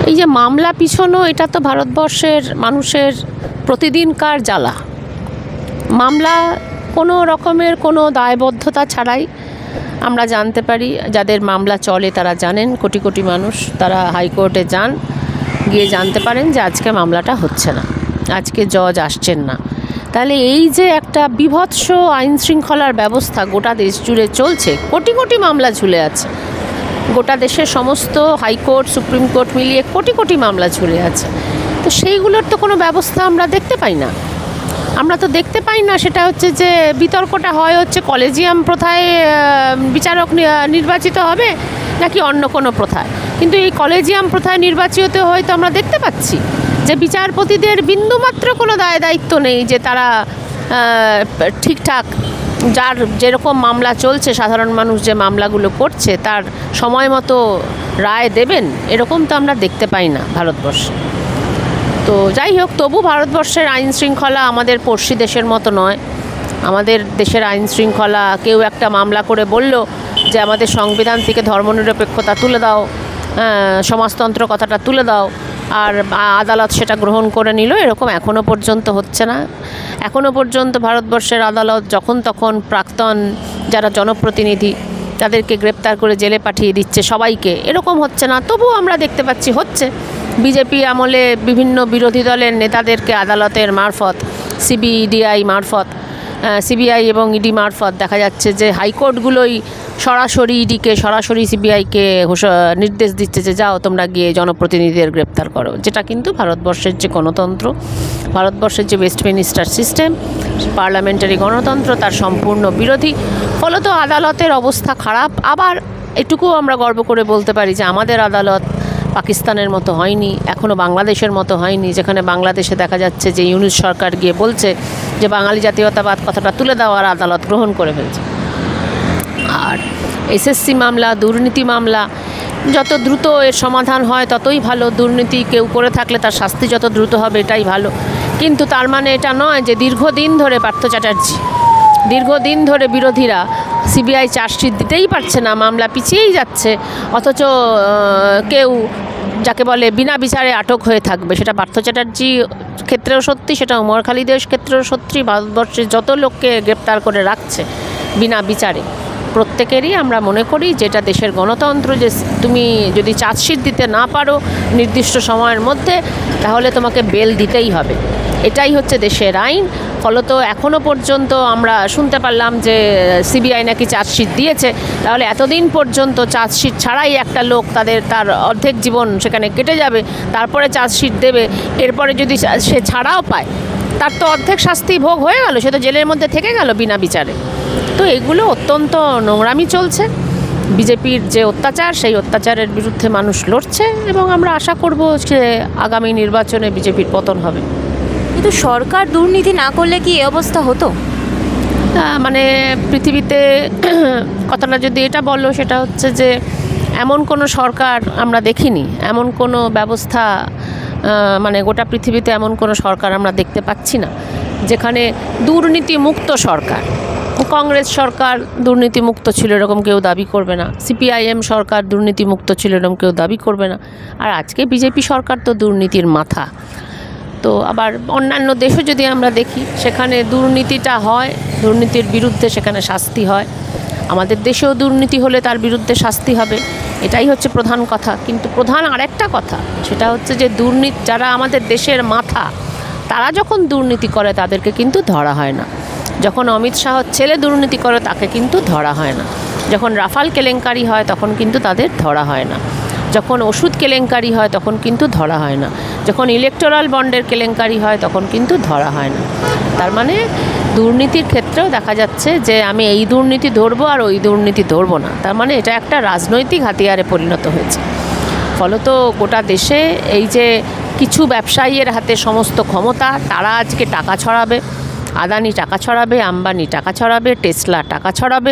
এই যে মামলা পিছনো, এটা তো ভারতবর্ষের মানুষের প্রতিদিনকার জ্বালা। মামলা কোনো রকমের কোনো দায়বদ্ধতা ছাড়াই আমরা জানতে পারি, যাদের মামলা চলে তারা জানেন, কোটি কোটি মানুষ তারা হাইকোর্টে যান, গিয়ে জানতে পারেন যে আজকে মামলাটা হচ্ছে না, আজকে জজ আসছেন না। তাহলে এই যে একটা বিভৎস আইন শৃঙ্খলার ব্যবস্থা গোটা দেশ জুড়ে চলছে, কোটি কোটি মামলা ঝুলে আছে, গোটা দেশের সমস্ত হাইকোর্ট সুপ্রিম কোর্ট মিলিয়ে কোটি কোটি মামলা ঝুলে আছে। তো সেইগুলোর তো কোনো ব্যবস্থা আমরা দেখতে পাই না। সেটা হচ্ছে যে বিতর্কটা হচ্ছে কলেজিয়াম প্রথায় বিচারক নির্বাচিত হবে নাকি অন্য কোনো প্রথায়। কিন্তু এই কলেজিয়াম প্রথায় নির্বাচিত হয়তো আমরা দেখতে পাচ্ছি যে বিচারপতিদের বিন্দুমাত্র কোনো দায়িত্ব নেই যে তারা ঠিকঠাক যার যেরকম মামলা চলছে, সাধারণ মানুষ যে মামলাগুলো করছে তার সময় মতো রায় দেবেন, এরকম তো আমরা দেখতে পাই না ভারতবর্ষে। তো যাই হোক, তবু ভারতবর্ষের আইন শৃঙ্খলা আমাদের পড়শি দেশের মতো নয়। আমাদের দেশের আইন শৃঙ্খলা, কেউ একটা মামলা করে বলল যে আমাদের সংবিধান থেকে ধর্মনিরপেক্ষতা তুলে দাও, সমাজতন্ত্র কথাটা তুলে দাও, আর আদালত সেটা গ্রহণ করে নিল, এরকম এখনও পর্যন্ত হচ্ছে না। এখনও পর্যন্ত ভারতবর্ষের আদালত যখন তখন প্রাক্তন যারা জনপ্রতিনিধি তাদেরকে গ্রেপ্তার করে জেলে পাঠিয়ে দিচ্ছে সবাইকে, এরকম হচ্ছে না। তবুও আমরা দেখতে পাচ্ছি হচ্ছে। বিজেপি আমলে বিভিন্ন বিরোধী দলের নেতাদেরকে আদালতের মারফত, সিবিআই এবং ইডি মারফত দেখা যাচ্ছে যে হাইকোর্টগুলোই সরাসরি সিবিআইকে নির্দেশ দিচ্ছে যে যাও তোমরা গিয়ে জনপ্রতিনিধিদের গ্রেপ্তার করো, যেটা কিন্তু ভারতবর্ষের যে গণতন্ত্র, ভারতবর্ষের যে ওয়েস্টমিনিস্টার সিস্টেম, পার্লামেন্টারি গণতন্ত্র, তার সম্পূর্ণ বিরোধী। ফলত আদালতের অবস্থা খারাপ। আবার এটুকুও আমরা গর্ব করে বলতে পারি যে আমাদের আদালত পাকিস্তানের মতো হয়নি, এখনও বাংলাদেশের মতো হয়নি, যেখানে বাংলাদেশে দেখা যাচ্ছে যে ইউনূস সরকার গিয়ে বলছে যে বাঙালি জাতীয়তাবাদ কথাটা তুলে দেওয়ার আদালত গ্রহণ করে ফেলছে। আর এসএসসি মামলা, দুর্নীতি মামলা যত দ্রুত এর সমাধান হয় ততই ভালো। দুর্নীতি কেউ করে থাকলে তার শাস্তি যত দ্রুত হবে এটাই ভালো। কিন্তু তার মানে এটা নয় যে দীর্ঘদিন ধরে পার্থ চ্যাটার্জি, দীর্ঘদিন ধরে বিরোধীরা সিবিআই চার্জশিট দিতেই পারছে না, মামলা পিছিয়েই যাচ্ছে, অথচ কেউ যাকে বলে বিনা বিচারে আটক হয়ে থাকবে। সেটা পার্থ চ্যাটার্জি ক্ষেত্রেও সত্যি, সেটা উমর খালিদের ক্ষেত্রেও সত্যি। ভারতবর্ষে যত লোককে গ্রেপ্তার করে রাখছে বিনা বিচারে, প্রত্যেকেরই আমরা মনে করি যেটা দেশের গণতন্ত্র, যে তুমি যদি চার্জশিট দিতে না পারো নির্দিষ্ট সময়ের মধ্যে, তাহলে তোমাকে বেল দিতেই হবে। এটাই হচ্ছে দেশের আইন। ফলত এখনও পর্যন্ত আমরা শুনতে পারলাম যে সিবিআই নাকি চার্জশিট দিয়েছে, তাহলে এতদিন পর্যন্ত চার্জশিট ছাড়াই একটা লোক তার অর্ধেক জীবন সেখানে কেটে যাবে, তারপরে চার্জশিট দেবে, এরপরে যদি সে ছাড়াও পায় তার তো অর্ধেক শাস্তি ভোগ হয়ে গেল, সে তো জেলের মধ্যে থেকে গেল বিনা বিচারে। তো এগুলো অত্যন্ত নোংরামি চলছে। বিজেপির যে অত্যাচার, সেই অত্যাচারের বিরুদ্ধে মানুষ লড়ছে এবং আমরা আশা করব যে আগামী নির্বাচনে বিজেপির পতন হবে। কিন্তু সরকার দুর্নীতি না করলে কি এই অবস্থা হতো? মানে পৃথিবীতে কথাটা যদি এটা বলো, সেটা হচ্ছে যে এমন কোনো সরকার আমরা দেখিনি, এমন কোনো ব্যবস্থা মানে গোটা পৃথিবীতে এমন কোনো সরকার আমরা দেখতে পাচ্ছি না যেখানে দুর্নীতিমুক্ত সরকার। কংগ্রেস সরকার দুর্নীতিমুক্ত ছিল এরকম কেউ দাবি করবে না, সিপিআইএম সরকার দুর্নীতিমুক্ত ছিল এরকম কেউ দাবি করবে না, আর আজকে বিজেপি সরকার তো দুর্নীতির মাথা। তো আবার অন্যান্য দেশে যদি আমরা দেখি, সেখানে দুর্নীতিটা হয়, দুর্নীতির বিরুদ্ধে সেখানে শাস্তি হয়। আমাদের দেশেও দুর্নীতি হলে তার বিরুদ্ধে শাস্তি হবে, এটাই হচ্ছে প্রধান কথা। কিন্তু প্রধান আরেকটা কথা, সেটা হচ্ছে যে যারা আমাদের দেশের মাথা, তারা যখন দুর্নীতি করে তাদেরকে কিন্তু ধরা হয় না। যখন অমিত শাহর ছেলে দুর্নীতি করে তাকে কিন্তু ধরা হয় না। যখন রাফাল কেলেঙ্কারি হয় তখন কিন্তু তাদের ধরা হয় না। যখন ওষুধ কেলেঙ্কারি হয় তখন কিন্তু ধরা হয় না। যখন ইলেকটোরাল বন্ডের কেলেঙ্কারি হয় তখন কিন্তু ধরা হয় না। তার মানে দুর্নীতির ক্ষেত্রেও দেখা যাচ্ছে যে আমি এই দুর্নীতি ধরবো আর ওই দুর্নীতি ধরবো না, তার মানে এটা একটা রাজনৈতিক হাতিয়ারে পরিণত হয়েছে। ফলত গোটা দেশে এই যে কিছু ব্যবসায়ীর হাতে সমস্ত ক্ষমতা, তারা আজকে টাকা ছড়াবে, আদানি টাকা ছড়াবে, আম্বানি টাকা ছড়াবে, টেসলা টাকা ছড়াবে,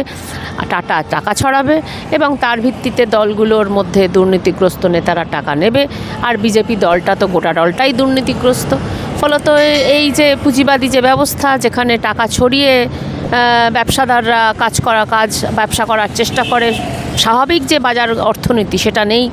টাটা টাকা ছড়াবে, এবং তার ভিত্তিতে দলগুলোর মধ্যে দুর্নীতিগ্রস্ত নেতারা টাকা নেবে। আর বিজেপি দলটা তো গোটা দলটাই দুর্নীতিগ্রস্ত। ফলত এই যে পুঁজিবাদী যে ব্যবস্থা, যেখানে টাকা ছড়িয়ে ব্যবসাদাররা ব্যবসা করার চেষ্টা করে, স্বাভাবিক যে বাজার অর্থনীতি সেটা নেই,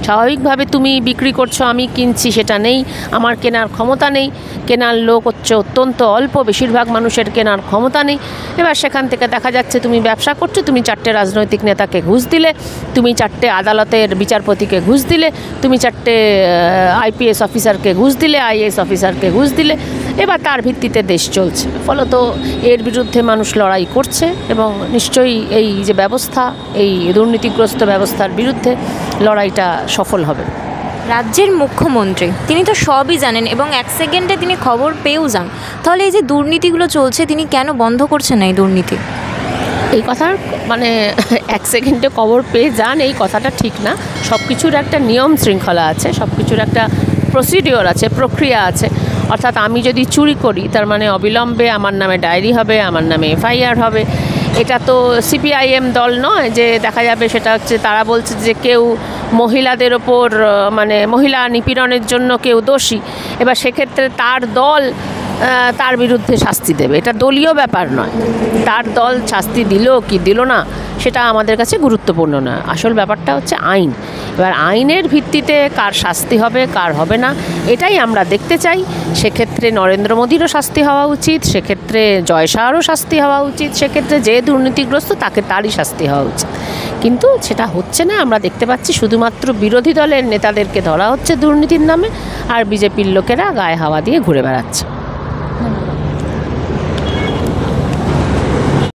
স্বাভাবিকভাবে তুমি বিক্রি করছো, আমি কিনছি, সেটা নেই, আমার কেনার ক্ষমতা নেই, কেনার লোক হচ্ছে অত্যন্ত অল্প, বেশিরভাগ মানুষের কেনার ক্ষমতা নেই। এবার সেখান থেকে দেখা যাচ্ছে তুমি ব্যবসা করছো, তুমি 4টে রাজনৈতিক নেতাকে ঘুষ দিলে, তুমি 4টে আদালতের বিচারপতিকে ঘুষ দিলে, তুমি 4টে আইপিএস অফিসারকে ঘুষ দিলে, আইএএস অফিসারকে ঘুষ দিলে, এবার তার ভিত্তিতে দেশ চলছে। ফলত এর বিরুদ্ধে মানুষ লড়াই করছে এবং নিশ্চয়ই এই যে ব্যবস্থা, এই দুর্নীতিগ্রস্ত ব্যবস্থার বিরুদ্ধে লড়াইটা সফল হবে। রাজ্যের মুখ্যমন্ত্রী তিনি তো সবই জানেন এবং 1 সেকেন্ডে তিনি খবর পেয়েও যান, তাহলে এই যে দুর্নীতিগুলো চলছে তিনি কেন বন্ধ করছেন না এই দুর্নীতি? এই কথার মানে 1 সেকেন্ডে খবর পেয়ে যান এই কথাটা ঠিক না। সব কিছুর একটা নিয়ম শৃঙ্খলা আছে, সব কিছুর একটা প্রসিডিওর আছে, প্রক্রিয়া আছে। অর্থাৎ আমি যদি চুরি করি তার মানে অবিলম্বে আমার নামে ডায়েরি হবে, আমার নামে এফআইআর হবে। এটা তো সিপিআইএম দল নয় যে দেখা যাবে সেটা হচ্ছে তারা বলছে যে কেউ মহিলাদের ওপর মানে মহিলা নিপীড়নের জন্য কেউ দোষী, এবার সেক্ষেত্রে তার দল তার বিরুদ্ধে শাস্তি দেবে। এটা দলীয় ব্যাপার নয়, তার দল শাস্তি দিল কি দিল না সেটা আমাদের কাছে গুরুত্বপূর্ণ না। আসল ব্যাপারটা হচ্ছে আইন। এবার আইনের ভিত্তিতে কার শাস্তি হবে কার হবে না এটাই আমরা দেখতে চাই। সেক্ষেত্রে নরেন্দ্র মোদীরও শাস্তি হওয়া উচিত, সেক্ষেত্রে জয় শাহরও শাস্তি হওয়া উচিত, সেক্ষেত্রে যে দুর্নীতিগ্রস্ত তারই শাস্তি হওয়া উচিত। কিন্তু সেটা হচ্ছে না। আমরা দেখতে পাচ্ছি শুধুমাত্র বিরোধী দলের নেতাদেরকে ধরা হচ্ছে দুর্নীতির নামে, আর বিজেপির লোকেরা গায়ে হাওয়া দিয়ে ঘুরে বেড়াচ্ছে।